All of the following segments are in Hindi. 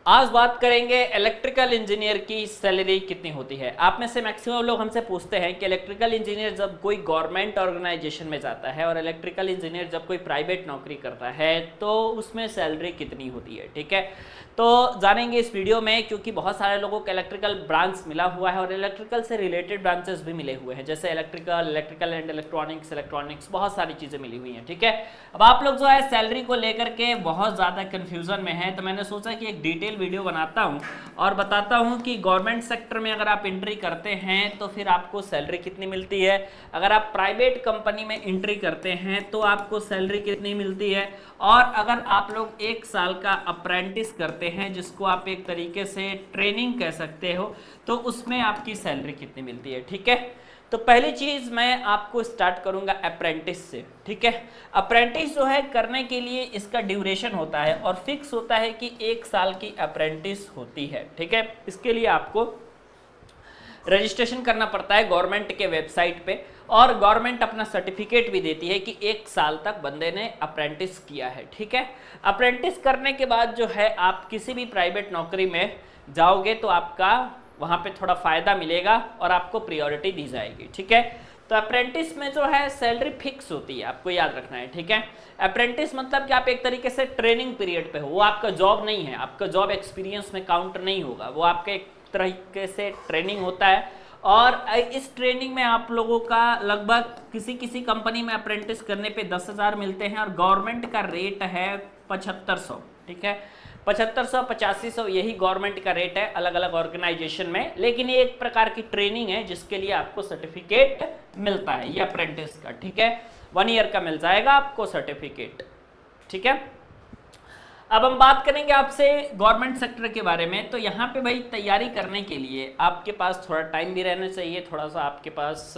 आज बात करेंगे इलेक्ट्रिकल इंजीनियर की सैलरी कितनी होती है। आप में से मैक्सिमम लोग हमसे पूछते हैं कि इलेक्ट्रिकल इंजीनियर जब कोई गवर्नमेंट ऑर्गेनाइजेशन में जाता है और इलेक्ट्रिकल इंजीनियर जब कोई प्राइवेट नौकरी करता है तो उसमें सैलरी कितनी होती है। ठीक है, तो जानेंगे इस वीडियो में, क्योंकि बहुत सारे लोगों को इलेक्ट्रिकल ब्रांच मिला हुआ है और इलेक्ट्रिकल से रिलेटेड ब्रांचेस भी मिले हुए हैं, जैसे इलेक्ट्रिकल एंड इलेक्ट्रॉनिक्स, बहुत सारी चीज़ें मिली हुई हैं। ठीक है, अब आप लोग जो है सैलरी को लेकर के बहुत ज़्यादा कन्फ्यूज़न में है, तो मैंने सोचा कि एक डिटेल वीडियो बनाता हूं और बताता हूं कि गवर्नमेंट सेक्टर में अगर आप एंट्री करते हैं तो फिर आपको सैलरी कितनी मिलती है, अगर आप प्राइवेट कंपनी में एंट्री करते हैं तो आपको सैलरी कितनी मिलती है, और अगर आप लोग 1 साल का अप्रेंटिस करते हैं जिसको आप एक तरीके से ट्रेनिंग कह सकते हो, तो उसमें आपकी सैलरी कितनी मिलती है। ठीक है, तो पहली चीज मैं आपको स्टार्ट करूंगा अप्रेंटिस से। ठीक है, अप्रेंटिस जो है करने के लिए इसका ड्यूरेशन होता है और फिक्स होता है कि 1 साल की अप्रेंटिस होती है। ठीक है, इसके लिए आपको रजिस्ट्रेशन करना पड़ता है गवर्नमेंट के वेबसाइट पे, और गवर्नमेंट अपना सर्टिफिकेट भी देती है कि 1 साल तक बंदे ने अप्रेंटिस किया है। ठीक है, अप्रेंटिस करने के बाद जो है आप किसी भी प्राइवेट नौकरी में जाओगे तो आपका वहाँ पे थोड़ा फ़ायदा मिलेगा और आपको प्रायोरिटी दी जाएगी। ठीक है, तो अप्रेंटिस में जो है सैलरी फिक्स होती है, आपको याद रखना है। ठीक है, अप्रेंटिस मतलब कि आप एक तरीके से ट्रेनिंग पीरियड पे हो, वो आपका जॉब नहीं है, आपका जॉब एक्सपीरियंस में काउंट नहीं होगा, वो आपका एक तरीके से ट्रेनिंग होता है। और इस ट्रेनिंग में आप लोगों का लगभग किसी कंपनी में अप्रेंटिस करने पे 10,000 मिलते हैं और गवर्नमेंट का रेट है 7500। ठीक है, 7500 8500 यही गवर्नमेंट का रेट है अलग अलग ऑर्गेनाइजेशन में, लेकिन ये एक प्रकार की ट्रेनिंग है जिसके लिए आपको सर्टिफिकेट मिलता है, ये अप्रेंटिस का। ठीक है, 1 ईयर का मिल जाएगा आपको सर्टिफिकेट। ठीक है, अब हम बात करेंगे आपसे गवर्नमेंट सेक्टर के बारे में। तो यहाँ पे भाई तैयारी करने के लिए आपके पास थोड़ा टाइम भी रहना चाहिए, थोड़ा सा आपके पास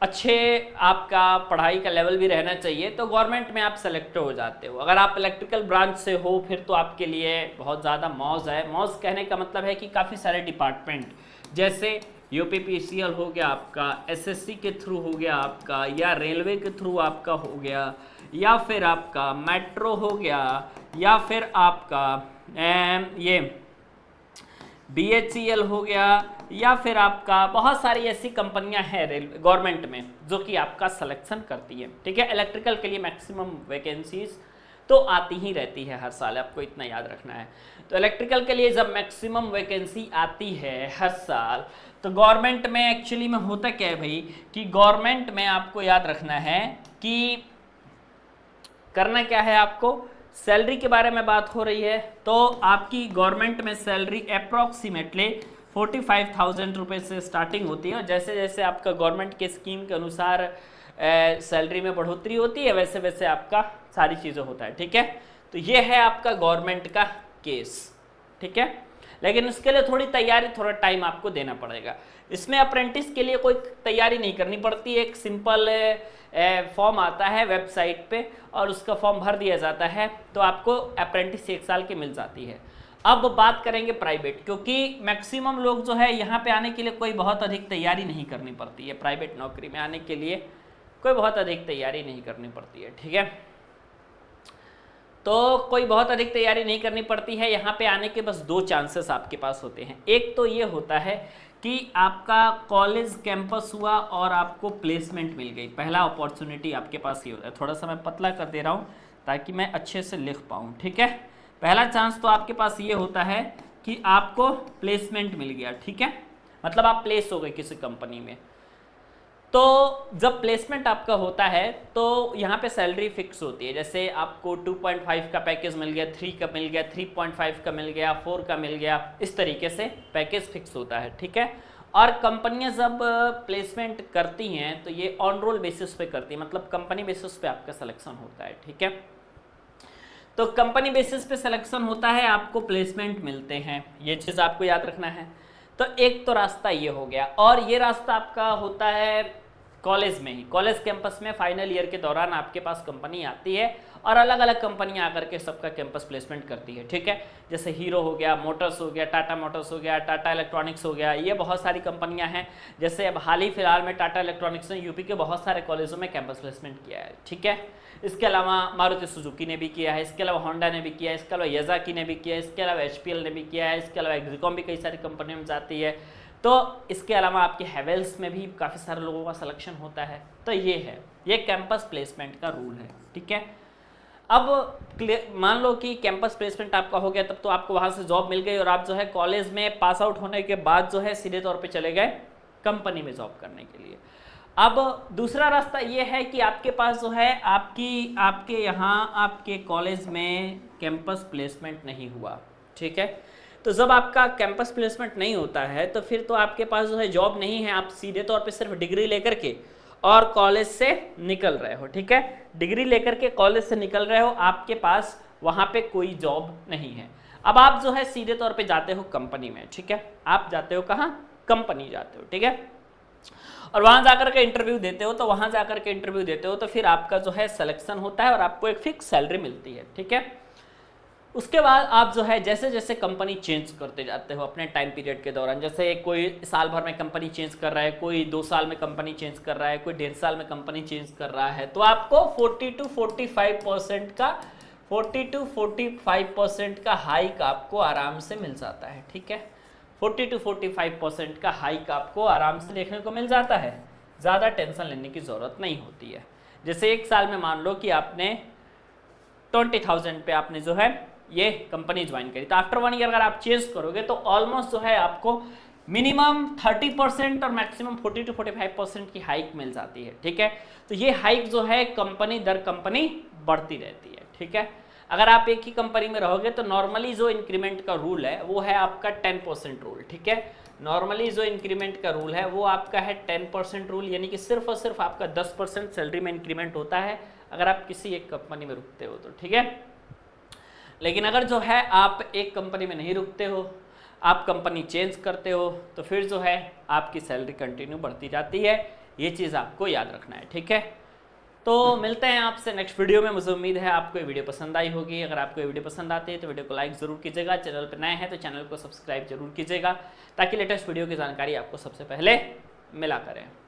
अच्छे आपका पढ़ाई का लेवल भी रहना चाहिए, तो गवर्नमेंट में आप सेलेक्ट हो जाते हो। अगर आप इलेक्ट्रिकल ब्रांच से हो फिर तो आपके लिए बहुत ज़्यादा मौज है। मौज कहने का मतलब है कि काफ़ी सारे डिपार्टमेंट, जैसे यूपीपीसीएल हो गया आपका, एसएससी के थ्रू हो गया आपका, या रेलवे के थ्रू आपका हो गया, या फिर आपका मेट्रो हो गया, या फिर आपका ये BHEL हो गया, या फिर आपका बहुत सारी ऐसी कंपनियां हैं गवर्नमेंट में जो कि आपका सिलेक्शन करती है। ठीक है, इलेक्ट्रिकल के लिए मैक्सिमम वैकेंसीज तो आती ही रहती है हर साल, आपको इतना याद रखना है। तो इलेक्ट्रिकल के लिए जब मैक्सिमम वैकेंसी आती है हर साल, तो गवर्नमेंट में एक्चुअली में होता क्या है भाई कि गवर्नमेंट में आपको याद रखना है कि करना क्या है, आपको सैलरी के बारे में बात हो रही है तो आपकी गवर्नमेंट में सैलरी अप्रॉक्सीमेटली 45,000 रुपये से स्टार्टिंग होती है, और जैसे जैसे आपका गवर्नमेंट के स्कीम के अनुसार सैलरी में बढ़ोतरी होती है वैसे वैसे आपका सारी चीज़ें होता है। ठीक है, तो ये है आपका गवर्नमेंट का केस। ठीक है, लेकिन उसके लिए थोड़ी तैयारी, थोड़ा टाइम आपको देना पड़ेगा। इसमें अप्रेंटिस के लिए कोई तैयारी नहीं करनी पड़ती, एक सिंपल फॉर्म आता है वेबसाइट पे और उसका फॉर्म भर दिया जाता है तो आपको अप्रेंटिस 1 साल की मिल जाती है। अब बात करेंगे प्राइवेट, क्योंकि मैक्सिमम लोग जो है यहाँ पे आने के लिए कोई बहुत अधिक तैयारी नहीं करनी पड़ती है, प्राइवेट नौकरी में आने के लिए कोई बहुत अधिक तैयारी नहीं करनी पड़ती है। ठीक है, तो कोई बहुत अधिक तैयारी नहीं करनी पड़ती है, यहाँ पे आने के बस 2 चांसेस आपके पास होते हैं। एक तो ये होता है कि आपका कॉलेज कैंपस हुआ और आपको प्लेसमेंट मिल गई, पहला अपॉर्चुनिटी आपके पास ये होता है। थोड़ा सा मैं पतला कर दे रहा हूँ ताकि मैं अच्छे से लिख पाऊँ। ठीक है, पहला चांस तो आपके पास ये होता है कि आपको प्लेसमेंट मिल गया। ठीक है, मतलब आप प्लेस हो गए किसी कंपनी में। तो जब प्लेसमेंट आपका होता है तो यहाँ पे सैलरी फिक्स होती है, जैसे आपको 2.5 का पैकेज मिल गया, 3 का मिल गया, 3.5 का मिल गया, 4 का मिल गया, इस तरीके से पैकेज फिक्स होता है। ठीक है, और कंपनियां जब प्लेसमेंट करती हैं तो ये ऑन रोल बेसिस पे करती है, मतलब कंपनी बेसिस पे आपका सिलेक्शन होता है। ठीक है, तो कंपनी बेसिस पे सिलेक्शन होता है, आपको प्लेसमेंट मिलते हैं, ये चीज़ आपको याद रखना है। तो एक तो रास्ता ये हो गया, और ये रास्ता आपका होता है कॉलेज में ही, कॉलेज कैंपस में फाइनल ईयर के दौरान आपके पास कंपनी आती है और अलग अलग कंपनियां आकर के सबका कैंपस प्लेसमेंट करती है। ठीक है, जैसे हीरो हो गया, मोटर्स हो गया, टाटा मोटर्स हो गया, टाटा इलेक्ट्रॉनिक्स हो गया, ये बहुत सारी कंपनियां हैं। जैसे अब हाल ही फिलहाल में टाटा इलेक्ट्रॉनिक्स ने यूपी के बहुत सारे कॉलेजों में कैंपस प्लेसमेंट किया है। ठीक है, इसके अलावा मारुति सुजुकी ने भी किया है, इसके अलावा होंडा ने भी किया है, इसके अलावा याज़ाकी ने भी किया है, इसके अलावा एचपीएल ने भी किया है, इसके अलावा एक्सिकॉम भी कई सारी कंपनियों में जाती है। तो इसके अलावा आपके हेवेल्स में भी काफ़ी सारे लोगों का सिलेक्शन होता है। तो ये है, ये कैंपस प्लेसमेंट का रूल है, ठीक है। अब मान लो कि कैंपस प्लेसमेंट आपका हो गया, तब तो आपको वहाँ से जॉब मिल गई और आप जो है कॉलेज में पास आउट होने के बाद जो है सीधे तौर पे चले गए कंपनी में जॉब करने के लिए। अब दूसरा रास्ता ये है कि आपके पास जो है आपके यहाँ आपके कॉलेज में कैंपस प्लेसमेंट नहीं हुआ, ठीक है। तो जब आपका कैंपस प्लेसमेंट नहीं होता है तो फिर तो आपके पास जो है जॉब नहीं है, आप सीधे तौर पे सिर्फ डिग्री लेकर के और कॉलेज से निकल रहे हो, ठीक है। डिग्री लेकर के कॉलेज से निकल रहे हो, आपके पास वहाँ पे कोई जॉब नहीं है। अब आप जो है सीधे तौर पे जाते हो कंपनी में, ठीक है। आप जाते हो कहाँ? कंपनी जाते हो, ठीक है। और वहाँ जाकर के इंटरव्यू देते हो, तो वहाँ जाकर के इंटरव्यू देते हो तो फिर आपका जो है सिलेक्शन होता है और आपको एक फिक्स सैलरी मिलती है, ठीक है। उसके बाद आप जो है जैसे जैसे कंपनी चेंज करते जाते हो अपने टाइम पीरियड के दौरान, जैसे कोई साल भर में कंपनी चेंज कर रहा है, कोई 2 साल में कंपनी चेंज कर रहा है, कोई 1.5 साल में कंपनी चेंज कर रहा है, तो आपको 40 to 45% का हाइक आपको आराम से मिल जाता है, ठीक है। 40 to 45% का हाइक आपको आराम से देखने को मिल जाता है, ज़्यादा टेंशन लेने की ज़रूरत नहीं होती है। जैसे एक साल में मान लो कि आपने 20,000 पे आपने जो है ये कंपनी ज्वाइन करी, तो आफ्टर 1 ईयर अगर आप चेंज करोगे तो ऑलमोस्ट जो है आपको मिनिमम 30% और मैक्सिमम 40 to 45% की हाइक मिल जाती है, ठीक है। तो ये हाइक जो है कंपनी दर कंपनी बढ़ती रहती है, ठीक है। अगर आप एक ही कंपनी में रहोगे तो नॉर्मली जो इंक्रीमेंट का रूल है वो है आपका 10% रूल, ठीक है। नॉर्मली जो इंक्रीमेंट का रूल है वो आपका है 10% रूल, यानी कि सिर्फ और सिर्फ आपका 10% सैलरी में इंक्रीमेंट होता है अगर आप किसी एक कंपनी में रुकते हो तो, ठीक है। लेकिन अगर जो है आप एक कंपनी में नहीं रुकते हो, आप कंपनी चेंज करते हो, तो फिर जो है आपकी सैलरी कंटिन्यू बढ़ती जाती है। ये चीज़ आपको याद रखना है, ठीक है। तो मिलते हैं आपसे नेक्स्ट वीडियो में। मुझे उम्मीद है आपको ये वीडियो पसंद आई होगी। अगर आपको ये वीडियो पसंद आती है तो वीडियो को लाइक ज़रूर कीजिएगा, चैनल पर नए हैं तो चैनल को सब्सक्राइब जरूर कीजिएगा ताकि लेटेस्ट वीडियो की जानकारी आपको सबसे पहले मिला करें।